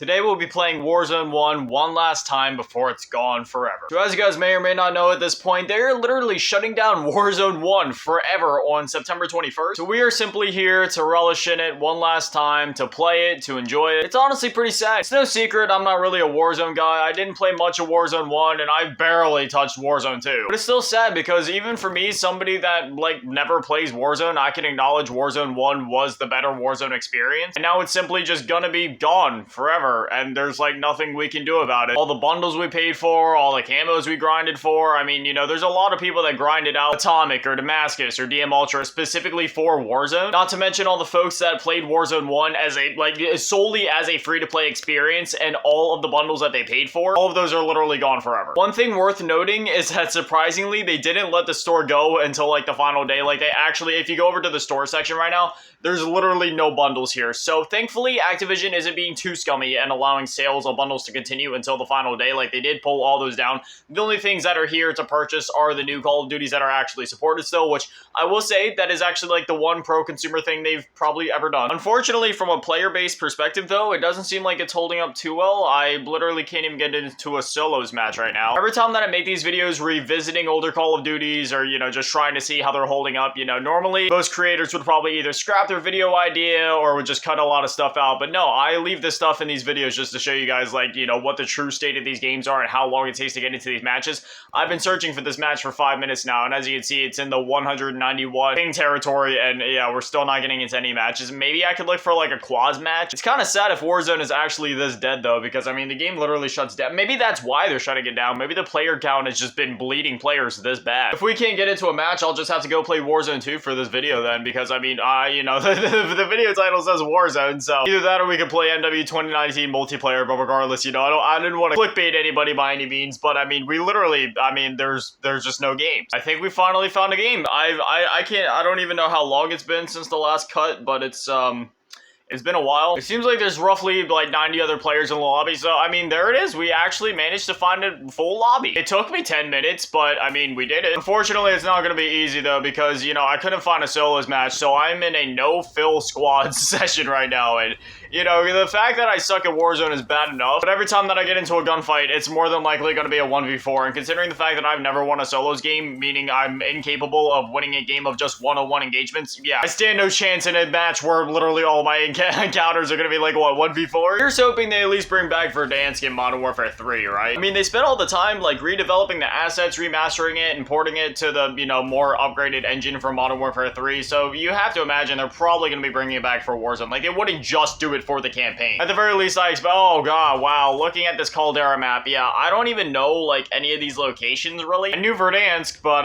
Today we'll be playing Warzone 1 one last time before it's gone forever. So as you guys may or may not know at this point, they're literally shutting down Warzone 1 forever on September 21st. So we are simply here to relish in it one last time, to play it, to enjoy it. It's honestly pretty sad. It's no secret I'm not really a Warzone guy. I didn't play much of Warzone 1 and I barely touched Warzone 2. But it's still sad because even for me, somebody that never plays Warzone, I can acknowledge Warzone 1 was the better Warzone experience. And now it's simply just gonna be gone forever. And there's nothing we can do about it. All the bundles we paid for, all the camos we grinded for. I mean, there's a lot of people that grinded out Atomic or Damascus or DM Ultra specifically for Warzone. Not to mention all the folks that played Warzone 1 as solely as a free-to-play experience, and all of the bundles that they paid for, all of those are literally gone forever. One thing worth noting is that surprisingly, they didn't let the store go until the final day. They actually, if you go over to the store section right now, there's literally no bundles here. So thankfully, Activision isn't being too scummy and allowing sales of bundles to continue until the final day. They did pull all those down. The only things that are here to purchase are the new Call of Duties that are actually supported still, which I will say that is actually the one pro-consumer thing they've probably ever done. Unfortunately, from a player-based perspective though, it doesn't seem like it's holding up too well. I literally can't even get into a solos match right now. Every time that I make these videos revisiting older Call of Duties or, just trying to see how they're holding up, normally most creators would probably either scrap their video idea or would just cut a lot of stuff out. But no, I leave this stuff in these videos just to show you guys what the true state of these games are and how long it takes to get into these matches. I've been searching for this match for 5 minutes now, and as you can see, it's in the 191 ping territory, and yeah, we're still not getting into any matches. Maybe I could look for a quads match. It's kind of sad if Warzone is actually this dead though, because I mean the game literally shuts down. Maybe that's why they're shutting it down. Maybe the player count has just been bleeding players this bad. If we can't get into a match, I'll just have to go play Warzone 2 for this video then, because I mean, the video title says Warzone, so either that or we could play MW 2019 multiplayer. But regardless, I didn't want to clickbait anybody by any means, but I mean, there's just no games. I think we finally found a game. I don't even know how long it's been since the last cut, but it's been a while. It seems like there's roughly 90 other players in the lobby, so I mean, there it is. We actually managed to find a full lobby. It took me 10 minutes, but I mean, we did it. Unfortunately, it's not gonna be easy though, because, I couldn't find a solos match, so I'm in a no-fill squad session right now, and the fact that I suck at Warzone is bad enough, but every time that I get into a gunfight, it's more than likely going to be a 1v4, and considering the fact that I've never won a solos game, meaning I'm incapable of winning a game of just one-on-one engagements, yeah, I stand no chance in a match where literally all my encounters are going to be 1v4? Here's hoping they at least bring back Verdansk in Modern Warfare 3, right? I mean, they spent all the time, redeveloping the assets, remastering it, and porting it to the, more upgraded engine for Modern Warfare 3, so you have to imagine they're probably going to be bringing it back for Warzone. They wouldn't just do it for the campaign. At the very least, I expect, oh god, wow, looking at this Caldera map, yeah, I don't even know, any of these locations, really. I knew Verdansk, but,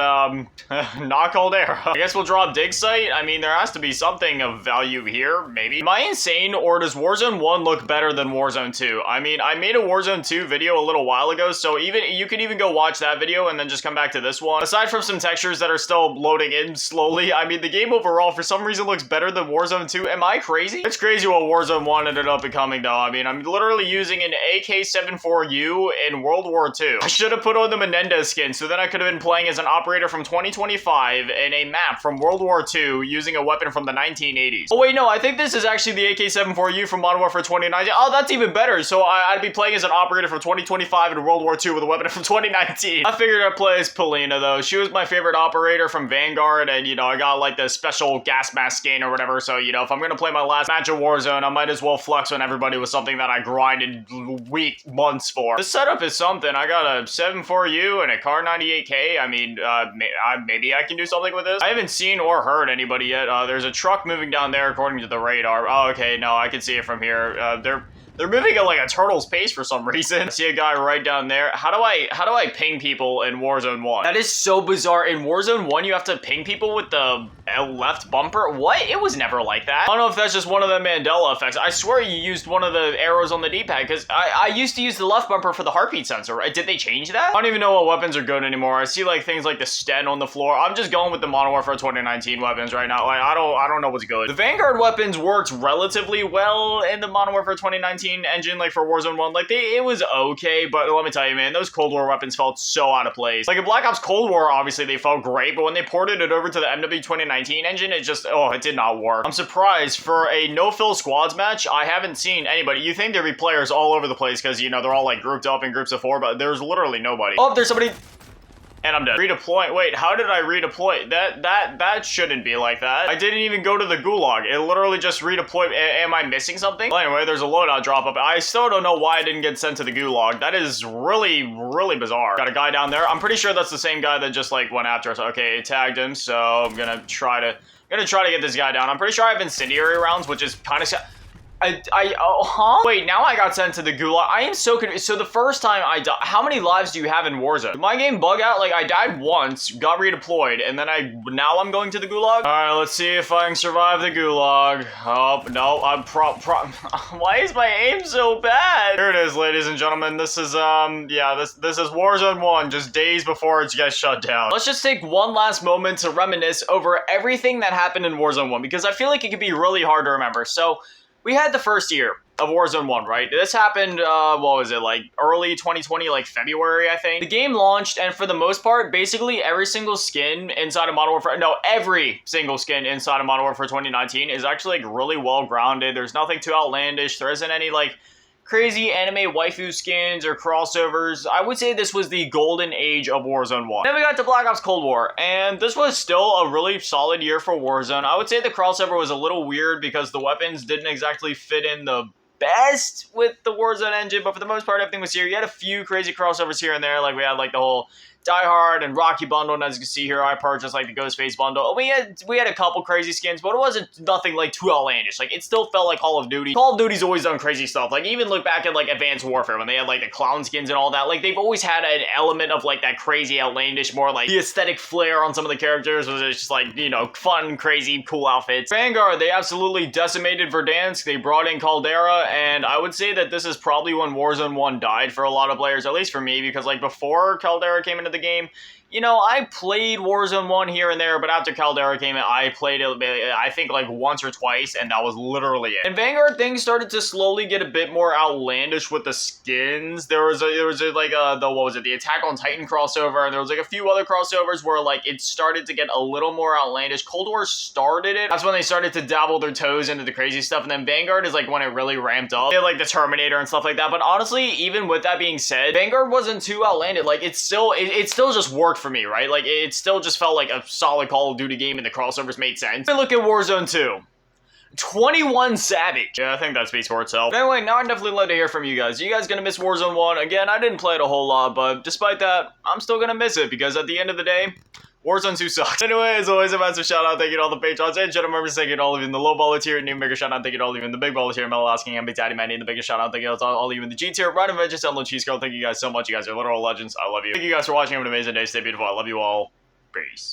not Caldera. I guess we'll drop dig site. I mean, there has to be something of value here, maybe. Am I insane, or does Warzone 1 look better than Warzone 2? I mean, I made a Warzone 2 video a little while ago, so you can even go watch that video and then just come back to this one. Aside from some textures that are still loading in slowly, I mean, the game overall, for some reason, looks better than Warzone 2. Am I crazy? It's crazy what Warzone 1 ended up becoming though. I mean, I'm literally using an AK-74U in World War II. I should have put on the Menendez skin, so then I could have been playing as an operator from 2025 in a map from World War II using a weapon from the 1980s. Oh wait, no, I think this is actually the AK-74U from Modern Warfare 2019. Oh, that's even better. So I'd be playing as an operator from 2025 in World War II with a weapon from 2019. I figured I'd play as Polina though. She was my favorite operator from Vanguard, and I got the special gas mask skin or whatever, so if I'm gonna play my last match of Warzone, I might as well flex on everybody with something that I grinded months for. The setup is something. I got a 7.4U and a Car 98K. I mean, maybe I can do something with this. I haven't seen or heard anybody yet. There's a truck moving down there according to the radar. Oh, okay, no, I can see it from here. They're moving at a turtle's pace for some reason. I see a guy right down there. How do I ping people in Warzone 1? That is so bizarre. In Warzone 1, you have to ping people with the left bumper? What? It was never like that. I don't know if that's just one of the Mandela effects. I swear you used one of the arrows on the D-pad, because I used to use the left bumper for the heartbeat sensor. Did they change that? I don't even know what weapons are good anymore. I see things like the Sten on the floor. I'm just going with the Modern Warfare 2019 weapons right now. I don't know what's good. The Vanguard weapons worked relatively well in the Modern Warfare 2019 2019 engine, like, for Warzone 1, like, it was okay, but let me tell you, man, those Cold War weapons felt so out of place. Like, in Black Ops Cold War, obviously, they felt great, but when they ported it over to the MW 2019 engine, it just, oh, it did not work. I'm surprised, for a no-fill squads match, I haven't seen anybody. You think there'd be players all over the place, because, you know, they're all, like, grouped up in groups of 4, but there's literally nobody. Oh, there's somebody... And I'm dead. Redeploy. Wait, how did I redeploy? That shouldn't be like that. I didn't even go to the gulag. It literally just redeployed. Am I missing something? Well, anyway, there's a loadout drop up. I still don't know why I didn't get sent to the gulag. That is really, really bizarre. Got a guy down there. I'm pretty sure that's the same guy that just like went after us. Okay, it tagged him, so I'm gonna try to get this guy down. I'm pretty sure I have incendiary rounds, which is kind of... Wait, now I got sent to the gulag. I am so confused. So the first time I died, how many lives do you have in Warzone? Did my game bug out? Like, I died once, got redeployed, and then now I'm going to the gulag? Alright, let's see if I can survive the gulag. Oh, no, I'm why is my aim so bad? Here it is, ladies and gentlemen. This is, yeah, this is Warzone 1, just days before it gets shut down. Let's just take one last moment to reminisce over everything that happened in Warzone 1, because I feel like it could be really hard to remember. So, we had the first year of Warzone 1, right? This happened, what was it, like early 2020, like February, I think. The game launched, and for the most part, basically every single skin inside of Modern Warfare, no, every single skin inside of Modern Warfare 2019 is actually, like, really well-grounded. There's nothing too outlandish. There isn't any, like, crazy anime waifu skins or crossovers. I would say this was the golden age of Warzone 1. Then we got to Black Ops Cold War, and this was still a really solid year for Warzone. I would say the crossover was a little weird because the weapons didn't exactly fit in the best with the Warzone engine, but for the most part, everything was here. You had a few crazy crossovers here and there, like we had like the whole Die Hard and Rocky bundle, and as you can see here, I purchased like the Ghostface bundle. We had a couple crazy skins, but it wasn't nothing like too outlandish. Like, it still felt like Call of Duty. Call of Duty's always done crazy stuff. Like, even look back at like Advanced Warfare when they had like the clown skins and all that. Like, they've always had an element of like that crazy outlandish, more like the aesthetic flair on some of the characters was just like, you know, fun, crazy, cool outfits. Vanguard, they absolutely decimated Verdansk. They brought in Caldera, and I would say that this is probably when Warzone 1 died for a lot of players, at least for me, because like before Caldera came into the game, you know, I played Warzone 1 here and there, but after Caldera came in, I played it, I think, like, once or twice, and that was literally it. And Vanguard, things started to slowly get a bit more outlandish with the skins. There was like, what was it, the Attack on Titan crossover, and there was, like, a few other crossovers where, like, it started to get a little more outlandish. Cold War started it. That's when they started to dabble their toes into the crazy stuff, and then Vanguard is, like, when it really ramped up. They had, like, the Terminator and stuff like that, but honestly, even with that being said, Vanguard wasn't too outlandish. Like, it still just worked for me, right? Like, it still just felt like a solid Call of Duty game and the crossovers made sense. Look at Warzone 2. 21 Savage. Yeah, I think that speaks for itself. But anyway, now I'd definitely love to hear from you guys. Are you guys gonna miss Warzone 1? Again, I didn't play it a whole lot, but despite that, I'm still gonna miss it because at the end of the day, Warzone 2 sucks. Anyway, as always, a massive shout out. Thank you to all the patrons and channel members. Thank you to all of you in the low baller tier. New bigger shout out. Thank you to all of you in the big baller tier. Mel asking and Big Daddy Manny in the biggest shout out. Thank you to all of you in the G tier. Random Adventures, Download Cheese Girl. Thank you guys so much. You guys are literal legends. I love you. Thank you guys for watching. Have an amazing day. Stay beautiful. I love you all. Peace.